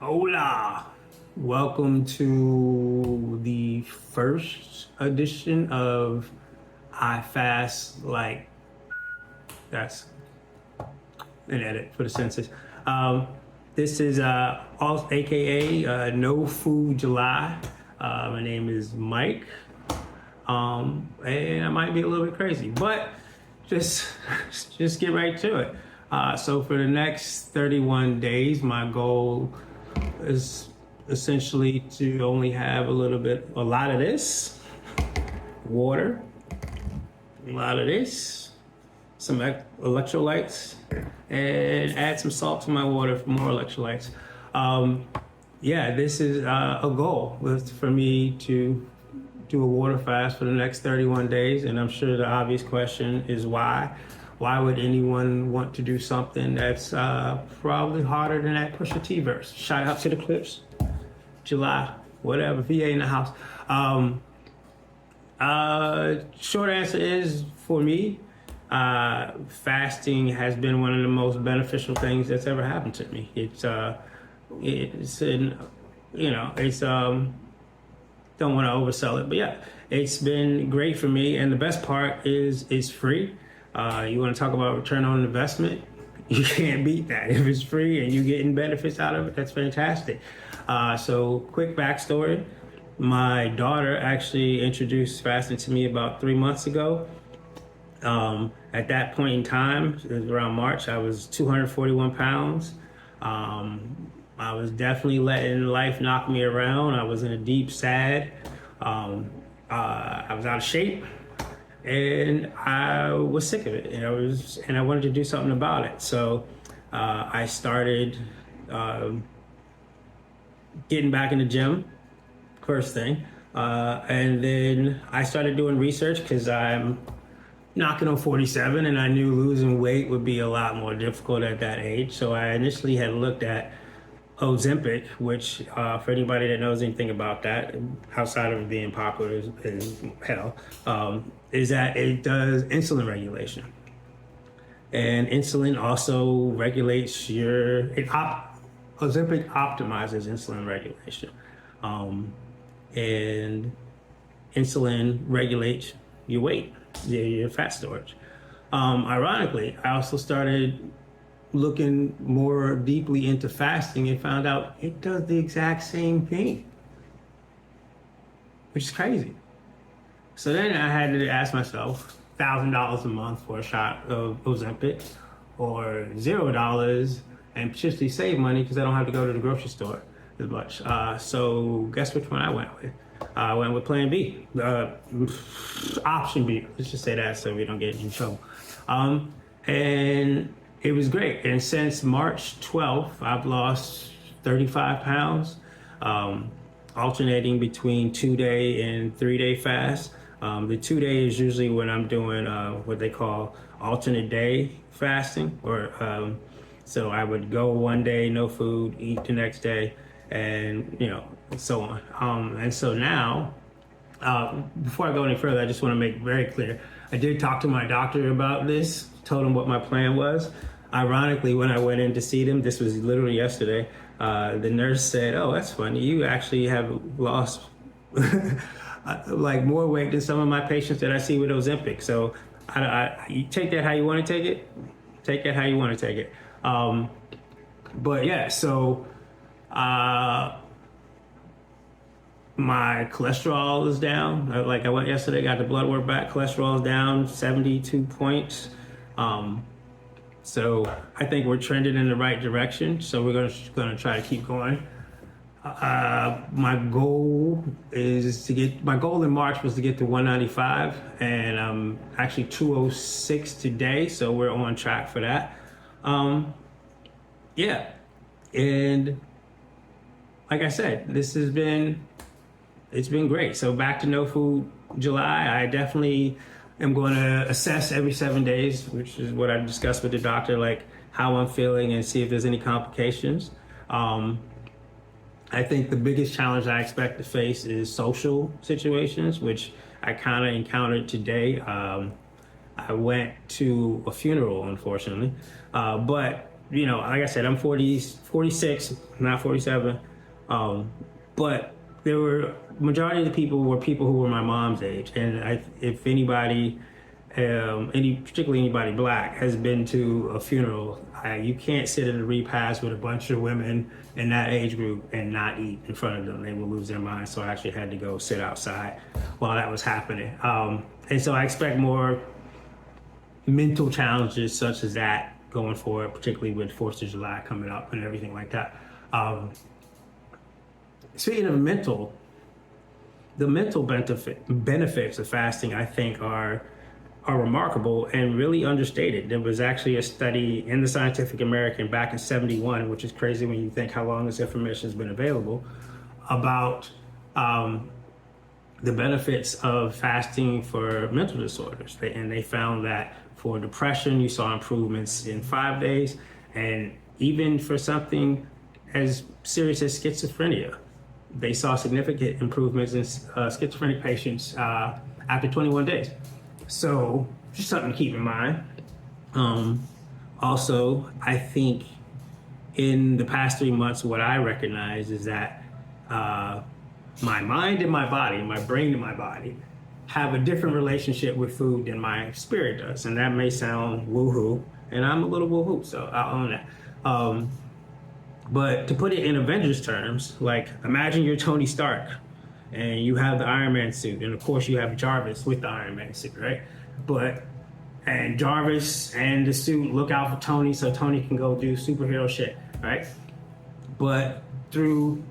Hola! Welcome to the first edition of I Fast Like. That's an edit for the census. Um, this is AKA No Food July. My name is Mike, and I might be a little bit crazy, but just just get right to it. So for the next 31 days, my goal is essentially to only have a lot of this water, a lot of this, some electrolytes, and add some salt to my water for more electrolytes. Yeah, this is a goal for me to do a water fast for the next 31 days. And I'm sure the obvious question is why? Why would anyone want to do something that's probably harder than that Pusha T verse? Shout out to the Clips, July, whatever, VA in the house. Short answer is for me, fasting has been one of the most beneficial things that's ever happened to me. Don't want to oversell it, but yeah, it's been great for me. And the best part is it's free. You want to talk about return on investment? You can't beat that. If it's free and you're getting benefits out of it, that's fantastic. So quick backstory. My daughter actually introduced fasting to me about 3 months ago. At that point in time, it was around March, I was 241 pounds. I was definitely letting life knock me around. I was in a deep sad. I was out of shape, and I was sick of it. And I wanted to do something about it. So I started getting back in the gym, first thing, and then I started doing research because I'm knocking on 47, and I knew losing weight would be a lot more difficult at that age. So I initially had looked at Ozempic, which for anybody that knows anything about that, outside of being popular as hell, is that it does insulin regulation. And insulin also regulates Ozempic optimizes insulin regulation. And insulin regulates your weight, your fat storage. Ironically, I also started looking more deeply into fasting and found out it does the exact same thing, which is crazy. So then I had to ask myself, $1,000 a month for a shot of Ozempic, or $0 and potentially save money because I don't have to go to the grocery store as much. So guess which one I went with? I went with Plan B, option B. Let's just say that so we don't get in trouble. And it was great. And since March 12th, I've lost 35 pounds, alternating between 2-day and 3-day fast. The 2-day is usually when I'm doing what they call alternate day fasting, so I would go one day, no food, eat the next day, and so on. And so now, before I go any further, I just want to make very clear, I did talk to my doctor about this, told him what my plan was. Ironically, when I went in to see them, this was literally yesterday, the nurse said, "Oh, that's funny. You actually have lost like more weight than some of my patients that I see with Ozempic." So you take that how you want to take it. Take it how you want to take it. But yeah, so my cholesterol is down. Like I went yesterday, got the blood work back. Cholesterol is down 72 points. So I think we're trending in the right direction. So we're gonna try to keep going. My goal in March was to get to 195, and I'm actually 206 today. So we're on track for that. Yeah, and like I said, it's been great. So back to No Food July. I definitely am going to assess every 7 days, which is what I discussed with the doctor, like how I'm feeling and see if there's any complications. I think the biggest challenge I expect to face is social situations, which I kind of encountered today. I went to a funeral, unfortunately, but you know, like I said, I'm 46, not 47. But there were, majority of the people were people who were my mom's age. And if anybody, particularly anybody black, has been to a funeral, you can't sit at a repast with a bunch of women in that age group and not eat in front of them. They will lose their mind. So I actually had to go sit outside while that was happening. And so I expect more mental challenges such as that going forward, particularly with 4th of July coming up and everything like that. Speaking of mental, the mental benefits of fasting, I think, are remarkable and really understated. There was actually a study in the Scientific American back in '71, which is crazy when you think how long this information has been available, about the benefits of fasting for mental disorders. And they found that for depression, you saw improvements in 5 days, and even for something as serious as schizophrenia, they saw significant improvements in schizophrenic patients after 21 days. So just something to keep in mind. Also, I think in the past 3 months, what I recognize is that my mind and my body, my brain and my body, have a different relationship with food than my spirit does. And that may sound woohoo, and I'm a little woohoo, so I'll own that. But to put it in Avengers terms, like imagine you're Tony Stark and you have the Iron Man suit, and of course you have Jarvis with the Iron Man suit, right? And Jarvis and the suit look out for Tony so Tony can go do superhero shit, right? But through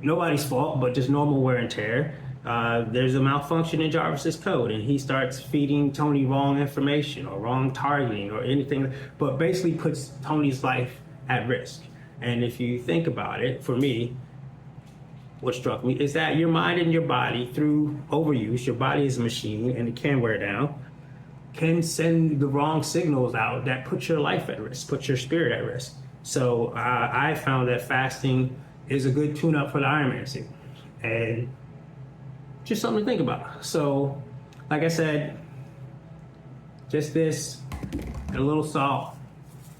nobody's fault, but just normal wear and tear, there's a malfunction in Jarvis's code, and he starts feeding Tony wrong information or wrong targeting or anything, but basically puts Tony's life at risk. And if you think about it, for me, what struck me is that your mind and your body, through overuse, your body is a machine and it can wear down, can send the wrong signals out that put your life at risk, put your spirit at risk. So I found that fasting is a good tune-up for the Iron Man suit, and just something to think about. So, like I said, just this and a little salt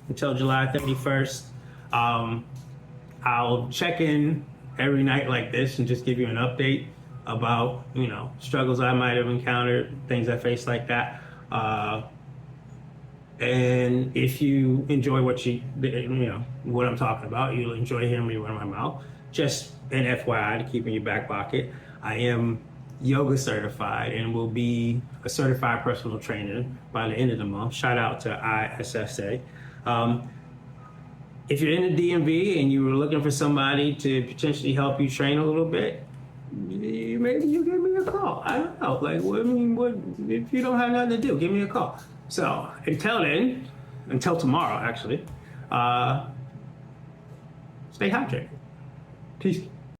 until July 31st. I'll check in every night like this and just give you an update about, you know, struggles I might have encountered, things I faced like that. And if you enjoy what what I'm talking about, you'll enjoy hearing me run my mouth. Just an FYI to keep in your back pocket, I am yoga certified and will be a certified personal trainer by the end of the month. Shout out to ISSA. If you're in the DMV and you were looking for somebody to potentially help you train a little bit, maybe you give me a call. I don't know. Like, what if you don't have nothing to do? Give me a call. So until then, until tomorrow, actually, stay hydrated. Peace.